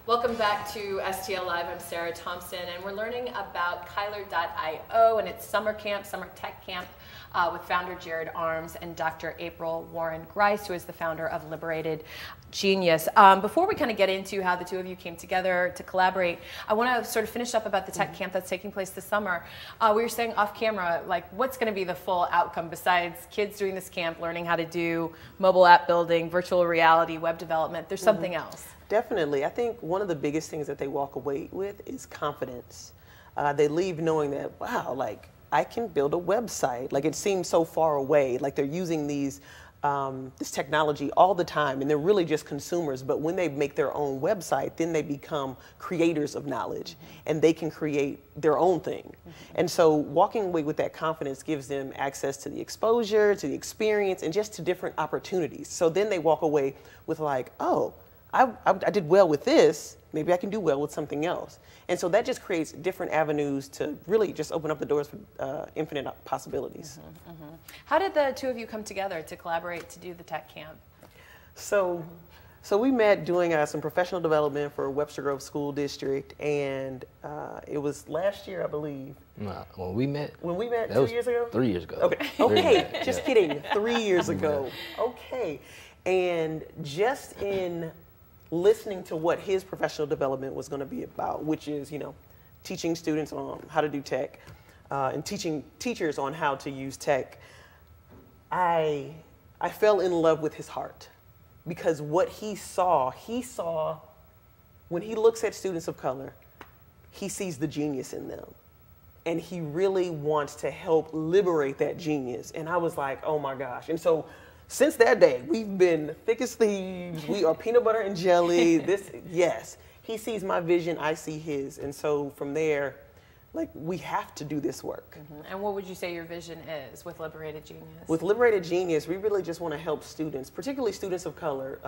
Welcome back to STL Live. I'm Sarah Thompson, and we're learning about Kylar IO and its summer camp, summer tech camp, with founder Jared Arms and Dr. April Warren Grice, who is the founder of Liberated Genius. Before we kind of get into how the two of you came together to collaborate, I want to sort of finish up about the tech camp that's taking place this summer. We were saying off camera, like, what's going to be the full outcome besides kids doing this camp, learning how to do mobile app building, virtual reality, web development? There's something else. Definitely. I think one of the biggest things that they walk away with is confidence. They leave knowing that, wow, like, I can build a website. Like, it seems so far away. Like, they're using these this technology all the time, and they're really just consumers. But when they make their own website, then they become creators of knowledge, and they can create their own thing. And so walking away with that confidence gives them access to the exposure, to the experience, and just to different opportunities. So then they walk away with like, oh, I did well with this, maybe I can do well with something else. And so that just creates different avenues to really just open up the doors for infinite possibilities. How did the two of you come together to collaborate to do the tech camp? So we met doing some professional development for Webster Grove School District, and it was last year, I believe. When we met? When we met 2 years ago? 3 years ago. Okay, okay. Just kidding, 3 years ago. Okay, and just in listening to what his professional development was going to be about, which is, you know, teaching students on how to do tech and teaching teachers on how to use tech, I fell in love with his heart, because what he saw when he looks at students of color, he sees the genius in them. And he really wants to help liberate that genius. And I was like, oh my gosh. And so since that day, we've been thick as thieves. We are peanut butter and jelly. Yes, he sees my vision, I see his. And so from there, like, we have to do this work. And what would you say your vision is with Liberated Genius? With Liberated Genius, we really just want to help students, particularly students of color,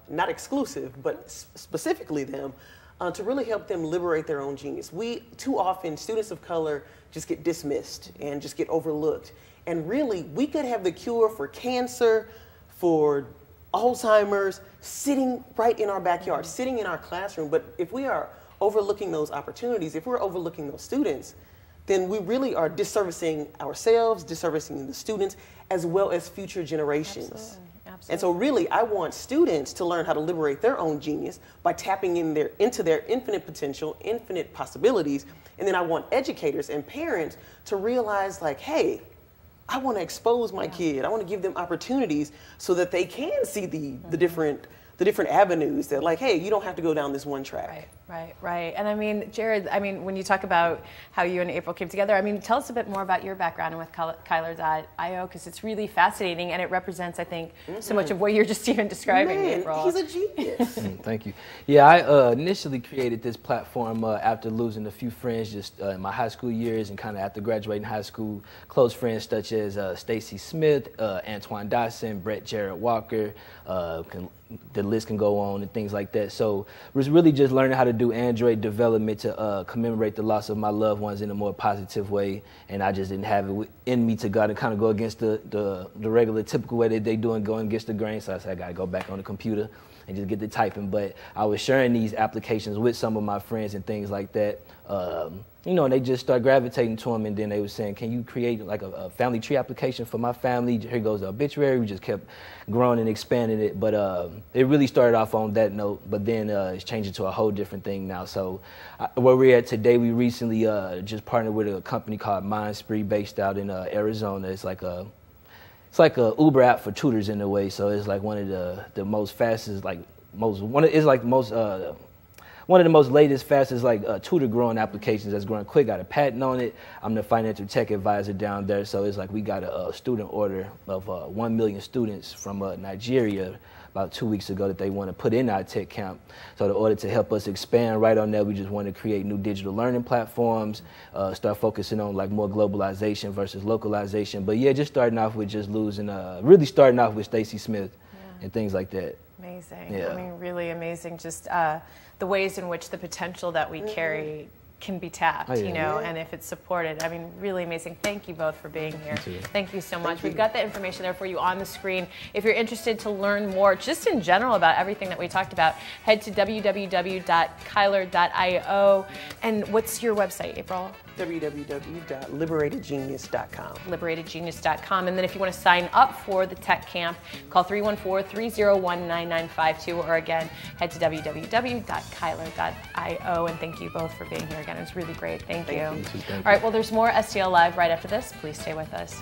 not exclusive, but specifically them, to really help them liberate their own genius. Too often, students of color just get dismissed and just get overlooked. And really, we could have the cure for cancer, for Alzheimer's, sitting right in our backyard, sitting in our classroom. But if we are overlooking those opportunities, if we're overlooking those students, then we really are disservicing ourselves, disservicing the students, as well as future generations. Absolutely. Absolutely. And so really, I want students to learn how to liberate their own genius by tapping into their infinite potential, infinite possibilities. And then I want educators and parents to realize, like, hey, I want to expose my kid. I want to give them opportunities so that they can see the different avenues that, like, hey, you don't have to go down this one track. Right. And I mean, Jared, when you talk about how you and April came together, I mean, tell us a bit more about your background with Kylar IO, because it's really fascinating and it represents, I think, so much of what you're just even describing, April. He's a genius. Thank you. Yeah, I initially created this platform after losing a few friends just in my high school years, and kind of after graduating high school, close friends such as Stacy Smith, Antoine Dotson, Brett Jarrett Walker, the list can go on and things like that. So it was really just learning how to do Android development to commemorate the loss of my loved ones in a more positive way, and I just didn't have it in me to kind of go against the regular typical way that they do and going against the grain. So I said I gotta go back on the computer and just get to typing. But I was sharing these applications with some of my friends and things like that. You know, and they just start gravitating to them, and then they were saying, can you create like a family tree application for my family? Here goes the obituary. We just kept growing and expanding it, but it really started off on that note, but then it's changing to a whole different thing now. So where we're at today, we recently just partnered with a company called Mindspree based out in Arizona. It's like a Uber app for tutors in a way. So it's like one of the most fastest, one of the most latest, fastest tutor growing applications that's growing quick. Got a patent on it. I'm the financial tech advisor down there. So it's like we got a student order of 1 million students from Nigeria about 2 weeks ago that they want to put in our tech camp. So in order to help us expand right on that, we just want to create new digital learning platforms, start focusing on like more globalization versus localization. But yeah, just starting off with just really starting off with Stacy Smith and things like that. Amazing. Yeah. I mean, really amazing. Just the ways in which the potential that we carry can be tapped, Oh, yeah. you know, Yeah. and if it's supported. I mean, really amazing. Thank you both for being here. too. Thank you so much. Thank We've you. got the information there for you on the screen. If you're interested to learn more, just in general about everything that we talked about, head to www.Kylar.io. And what's your website, April? www.liberatedgenius.com. liberatedgenius.com. And then if you want to sign up for the tech camp, call 314-301-9952, or again, head to www.Kylar.io. And thank you both for being here again. It was really great. Thank you. you. Thank you. All right, well, there's more STL Live right after this. Please stay with us.